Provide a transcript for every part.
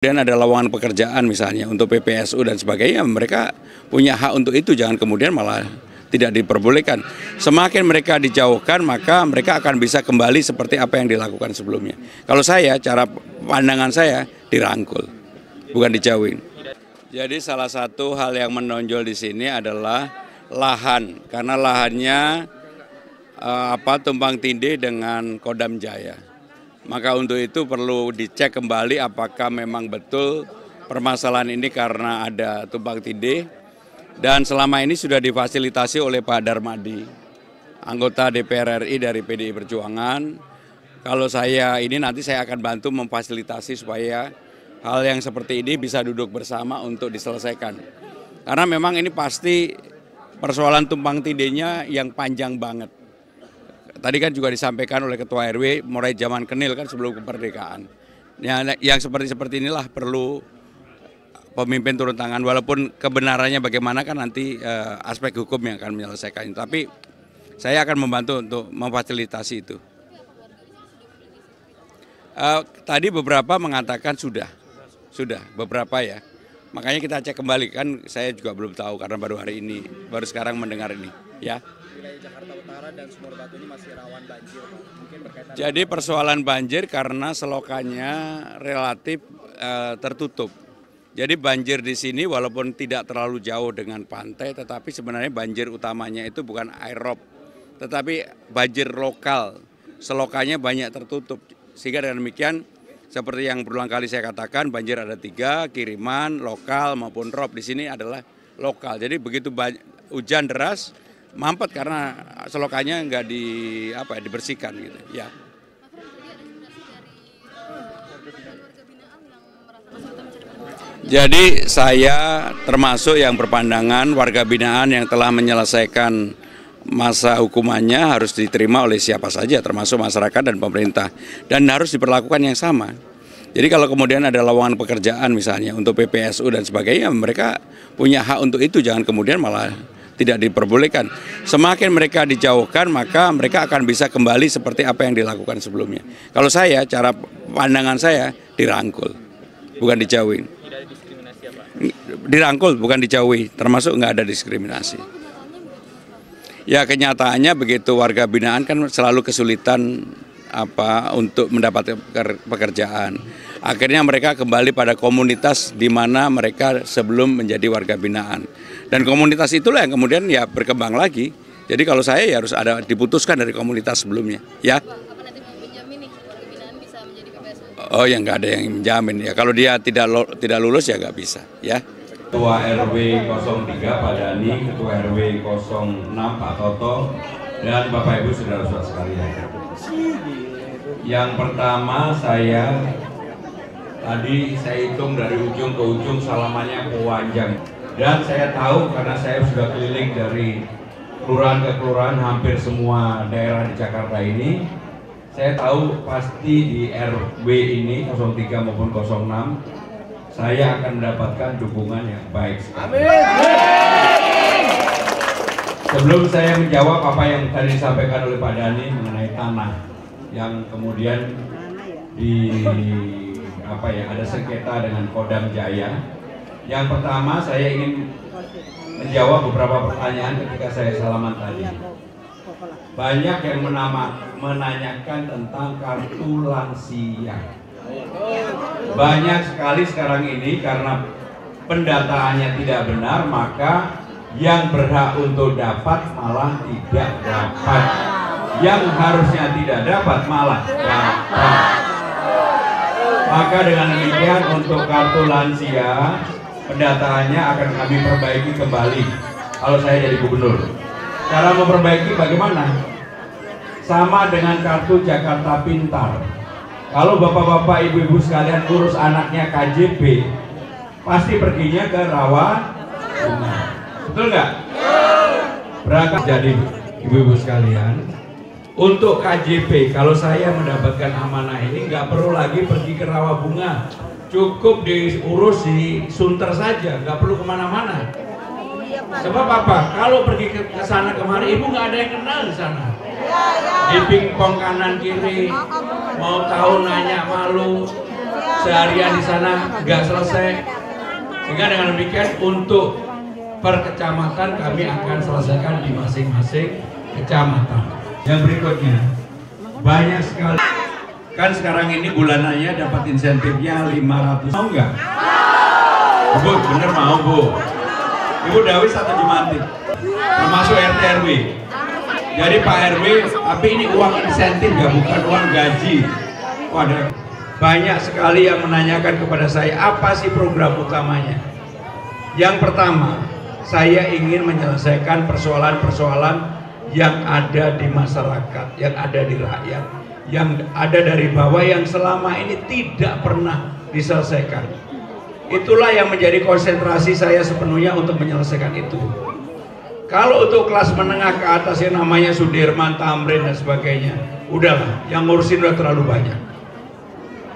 Dan ada lowongan pekerjaan misalnya untuk PPSU dan sebagainya, mereka punya hak untuk itu, jangan kemudian malah tidak diperbolehkan. Semakin mereka dijauhkan, maka mereka akan bisa kembali seperti apa yang dilakukan sebelumnya. Kalau saya, cara pandangan saya dirangkul, bukan dijauhin. Jadi salah satu hal yang menonjol di sini adalah lahan, karena lahannya tumpang tindih dengan Kodam Jaya. Maka untuk itu perlu dicek kembali apakah memang betul permasalahan ini karena ada tumpang tindih. Dan selama ini sudah difasilitasi oleh Pak Darmadi, anggota DPR RI dari PDI Perjuangan. Kalau saya ini nanti saya akan bantu memfasilitasi supaya hal yang seperti ini bisa duduk bersama untuk diselesaikan. Karena memang ini pasti persoalan tumpang tindihnya yang panjang banget. Tadi kan juga disampaikan oleh Ketua RW mulai zaman Kenil kan sebelum kemerdekaan. Yang seperti inilah perlu pemimpin turun tangan, walaupun kebenarannya bagaimana kan nanti aspek hukum yang akan menyelesaikan. Tapi saya akan membantu untuk memfasilitasi itu. Tadi beberapa mengatakan sudah beberapa ya. Makanya kita cek kembali, kan saya juga belum tahu karena baru hari ini, baru sekarang mendengar ini ya. Wilayah Jakarta Utara dan Sumur Batu ini masih rawan banjir, Pak. Mungkin berkaitan. Jadi persoalan banjir karena selokannya relatif tertutup. Jadi banjir di sini walaupun tidak terlalu jauh dengan pantai, tetapi sebenarnya banjir utamanya itu bukan aerob, tetapi banjir lokal. Selokannya banyak tertutup. Sehingga dengan demikian, seperti yang berulang kali saya katakan, banjir ada 3, kiriman, lokal maupun rob. Di sini adalah lokal. Jadi begitu hujan deras, mampet karena selokannya nggak dibersihkan gitu ya. Jadi saya termasuk yang berpandangan warga binaan yang telah menyelesaikan masa hukumannya harus diterima oleh siapa saja, termasuk masyarakat dan pemerintah, dan harus diperlakukan yang sama. Jadi kalau kemudian ada lowongan pekerjaan misalnya untuk PPSU dan sebagainya, mereka punya hak untuk itu, jangan kemudian malah tidak diperbolehkan. Semakin mereka dijauhkan, maka mereka akan bisa kembali seperti apa yang dilakukan sebelumnya. Kalau saya, cara pandangan saya dirangkul, bukan dijauhin. Tidak ada diskriminasi ya, Pak? Dirangkul, bukan dijauhi, termasuk nggak ada diskriminasi. Ya kenyataannya begitu, warga binaan kan selalu kesulitan untuk mendapatkan pekerjaan. Akhirnya mereka kembali pada komunitas di mana mereka sebelum menjadi warga binaan. Dan komunitas itulah yang kemudian ya berkembang lagi. Jadi kalau saya ya harus ada diputuskan dari komunitas sebelumnya. Ya. Kapan nanti mau menjamin nih warga binaan bisa menjadi PPSU? Oh ya nggak ada yang menjamin ya. Kalau dia tidak lulus ya nggak bisa. Ya. Ketua RW 03 Pak Dani, Ketua RW 06 Pak Toto, dan Bapak Ibu saudara-saudara sekalian. Yang pertama tadi saya hitung dari ujung ke ujung salamannya panjang. Dan saya tahu karena saya sudah keliling dari kelurahan ke kelurahan hampir semua daerah di Jakarta ini. Saya tahu pasti di RW ini 03 maupun 06 saya akan mendapatkan dukungan yang baik sekali. Sebelum saya menjawab apa yang tadi disampaikan oleh Pak Dani mengenai tanah yang kemudian ada sengketa dengan Kodam Jaya. Yang pertama saya ingin menjawab beberapa pertanyaan ketika saya salaman tadi. Banyak yang menanyakan tentang kartu lansia. Banyak sekali sekarang ini karena pendataannya tidak benar, maka yang berhak untuk dapat malah tidak dapat. Yang harusnya tidak dapat malah dapat. Maka dengan demikian untuk kartu lansia, pendataannya akan kami perbaiki kembali kalau saya jadi gubernur. Cara memperbaiki bagaimana? Sama dengan kartu Jakarta Pintar. Kalau bapak-bapak, ibu-ibu sekalian urus anaknya KJP, pasti perginya ke rawa bunga. Betul nggak? Berangkat jadi ibu-ibu sekalian. Untuk KJP, kalau saya mendapatkan amanah ini nggak perlu lagi pergi ke rawa bunga, cukup diurus di Sunter saja, nggak perlu kemana-mana. Sebab apa? Kalau pergi ke sana kemari, ibu nggak ada yang kenal di sana. Di pingpong kanan kiri, mau tahu nanya malu. seharian di sana nggak selesai. Sehingga dengan demikian untuk per kecamatan kami akan selesaikan di masing-masing kecamatan. Yang berikutnya, banyak sekali. Kan sekarang ini bulanannya dapat insentifnya 500. Mau nggak? Bu, bener mau Bu. Ibu Dawis atau Jumantik? Termasuk RT RW. Jadi Pak RW, tapi ini uang insentif ya, bukan uang gaji. Waduh, banyak sekali yang menanyakan kepada saya, apa sih program utamanya? Yang pertama, saya ingin menyelesaikan persoalan-persoalan yang ada di masyarakat, yang ada di rakyat, yang ada dari bawah, yang selama ini tidak pernah diselesaikan. Itulah yang menjadi konsentrasi saya sepenuhnya untuk menyelesaikan itu. Kalau untuk kelas menengah ke atas yang namanya Sudirman, Tamrin dan sebagainya, udahlah, yang ngurusin udah terlalu banyak.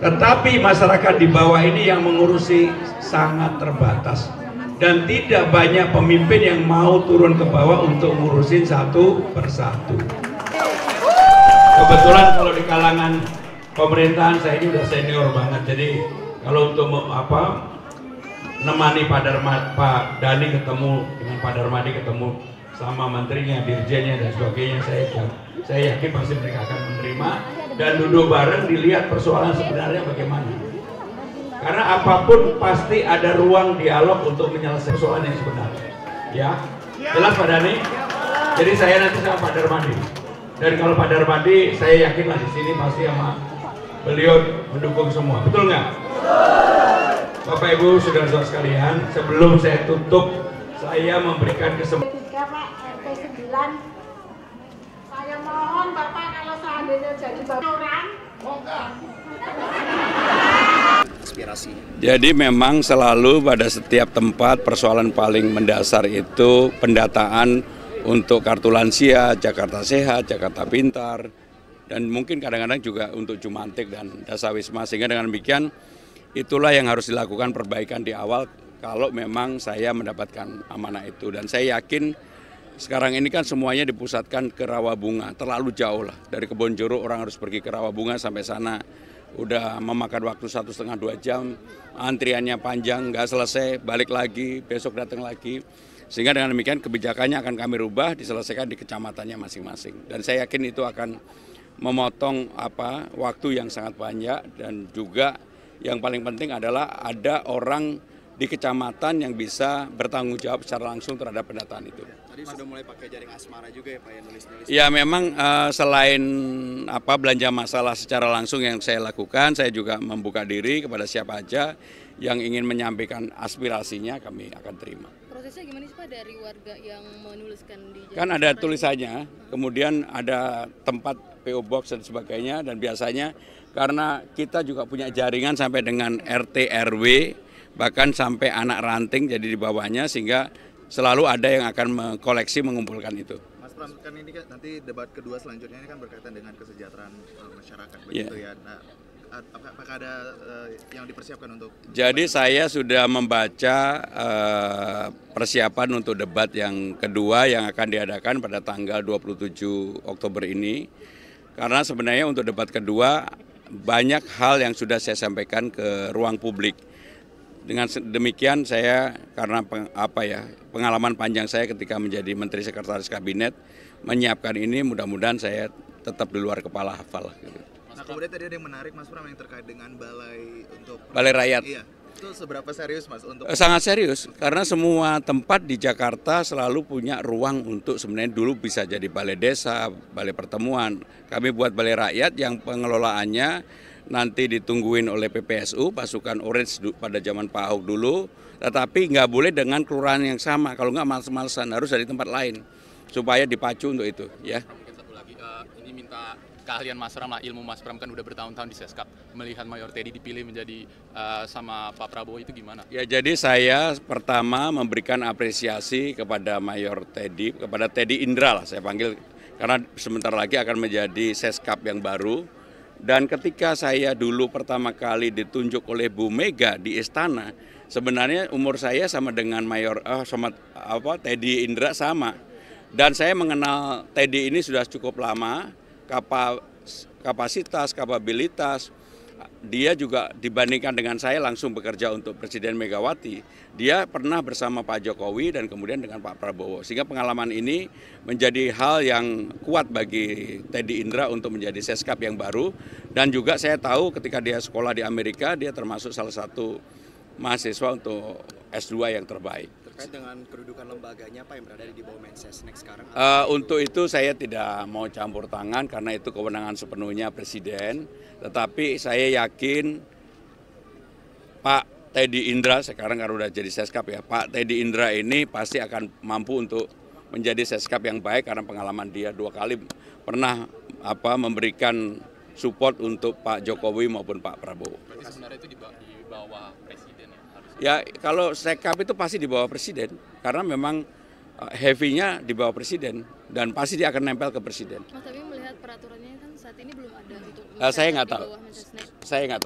Tetapi masyarakat di bawah ini yang mengurusi sangat terbatas. Dan tidak banyak pemimpin yang mau turun ke bawah untuk ngurusin satu persatu. Kebetulan kalau di kalangan pemerintahan saya ini udah senior banget. Jadi kalau untuk nemani Pak Dhani ketemu dengan Pak Darmadi, ketemu sama menterinya, dirjennya dan sebagainya, saya yakin pasti mereka akan menerima dan duduk bareng dilihat persoalan sebenarnya bagaimana. Karena apapun pasti ada ruang dialog untuk menyelesaikan persoalan yang sebenarnya. Ya, jelas Pak Dhani. Jadi saya nanti sama Pak Darmadi. Dan kalau Pak Darmadi, saya yakinlah di sini pasti sama beliau mendukung semua. Betul nggak? Bapak Ibu saudara-saudara sekalian, sebelum saya tutup, saya memberikan kesempatan. Pak RT 9, saya mohon Bapak kalau seandainya jadi bapak orang, Jadi memang selalu pada setiap tempat persoalan paling mendasar itu pendataan untuk kartu lansia, Jakarta Sehat, Jakarta Pintar, dan mungkin kadang-kadang juga untuk Jumantik dan Dasawisma. Sehingga dengan demikian itulah yang harus dilakukan perbaikan di awal kalau memang saya mendapatkan amanah itu. Dan saya yakin sekarang ini kan semuanya dipusatkan ke Rawabunga, terlalu jauh lah. Dari Kebonjuru orang harus pergi ke Rawabunga sampai sana. Udah memakan waktu 1,5–2 jam, antriannya panjang, nggak selesai, balik lagi, besok datang lagi. Sehingga dengan demikian kebijakannya akan kami rubah, diselesaikan di kecamatannya masing-masing. Dan saya yakin itu akan memotong waktu yang sangat banyak, dan juga yang paling penting adalah ada orang di kecamatan yang bisa bertanggung jawab secara langsung terhadap pendataan itu. Tadi sudah mulai pakai jaring asmara juga ya Pak, yang nulis-nulis. Ya memang selain belanja masalah secara langsung yang saya lakukan, saya juga membuka diri kepada siapa aja yang ingin menyampaikan aspirasinya, kami akan terima. Prosesnya gimana sih Pak dari warga yang menuliskan di jaring? Kan ada tulisannya, kemudian ada tempat PO Box dan sebagainya, dan biasanya karena kita juga punya jaringan sampai dengan RT RW, bahkan sampai anak ranting jadi di bawahnya, sehingga selalu ada yang akan mengkoleksi, mengumpulkan itu. Mas Pram, kan ini kan nanti debat kedua selanjutnya ini kan berkaitan dengan kesejahteraan masyarakat begitu ya. Nah, apakah ada yang dipersiapkan untuk? Jadi saya sudah membaca persiapan untuk debat yang kedua yang akan diadakan pada tanggal 27 Oktober ini. Karena sebenarnya untuk debat kedua banyak hal yang sudah saya sampaikan ke ruang publik. Dengan demikian saya, karena pengalaman panjang saya ketika menjadi Menteri Sekretaris Kabinet, menyiapkan ini, mudah-mudahan saya tetap di luar kepala hafal. Gitu. Nah, kemudian tadi ada yang menarik Mas Pram yang terkait dengan Balai Rakyat. Iya, itu seberapa serius Mas untuk? Sangat serius, karena semua tempat di Jakarta selalu punya ruang untuk sebenarnya dulu bisa jadi balai desa, balai pertemuan. Kami buat balai rakyat yang pengelolaannya nanti ditungguin oleh PPSU, pasukan Orange pada zaman Pak Ahok dulu, tetapi nggak boleh dengan kelurahan yang sama, kalau nggak males-malesan, harus dari tempat lain, supaya dipacu untuk itu. Ya. Mungkin satu lagi, ini minta keahlian Mas Pram lah, ilmu Mas Pram kan udah bertahun-tahun di Seskap, melihat Mayor Teddy dipilih menjadi sama Pak Prabowo itu gimana? Ya, jadi saya pertama memberikan apresiasi kepada Mayor Teddy, kepada Teddy Indra lah saya panggil, karena sebentar lagi akan menjadi Seskap yang baru. Dan ketika saya dulu pertama kali ditunjuk oleh Bu Mega di istana, sebenarnya umur saya sama dengan Teddy Indra sama. Dan saya mengenal Teddy ini sudah cukup lama, kapasitas, kapabilitas, dia juga dibandingkan dengan saya langsung bekerja untuk Presiden Megawati, dia pernah bersama Pak Jokowi dan kemudian dengan Pak Prabowo. Sehingga pengalaman ini menjadi hal yang kuat bagi Teddy Indra untuk menjadi Seskap yang baru. Dan juga saya tahu ketika dia sekolah di Amerika, dia termasuk salah satu mahasiswa untuk S2 yang terbaik. Terkait dengan kedudukan lembaganya Pak yang berada di bawah Mensesnek sekarang? Untuk itu saya tidak mau campur tangan karena itu kewenangan sepenuhnya Presiden. Tetapi saya yakin Pak Teddy Indra, sekarang karena sudah jadi Seskap ya, Pak Teddy Indra ini pasti akan mampu untuk menjadi Seskap yang baik karena pengalaman dia 2 kali pernah memberikan support untuk Pak Jokowi maupun Pak Prabowo. Berarti sebenarnya itu di bawah Presiden ya? Ya kalau Sekap itu pasti di bawah Presiden karena memang heavy-nya di bawah Presiden dan pasti dia akan nempel ke Presiden. Mas, tapi melihat peraturannya kan saat ini belum ada untuk Saya nggak di tahu. bawah Mensesnek. Saya nggak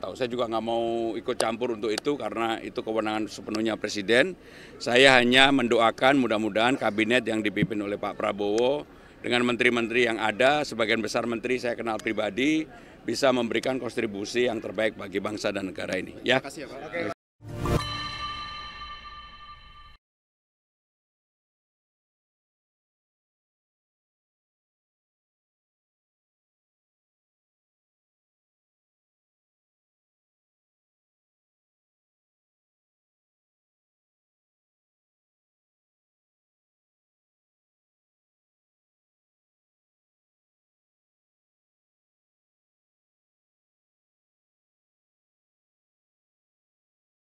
tahu. Saya juga nggak mau ikut campur untuk itu karena itu kewenangan sepenuhnya Presiden. Saya hanya mendoakan mudah-mudahan kabinet yang dipimpin oleh Pak Prabowo dengan menteri-menteri yang ada, sebagian besar menteri saya kenal pribadi, bisa memberikan kontribusi yang terbaik bagi bangsa dan negara ini. Ya. Terima kasih ya Pak.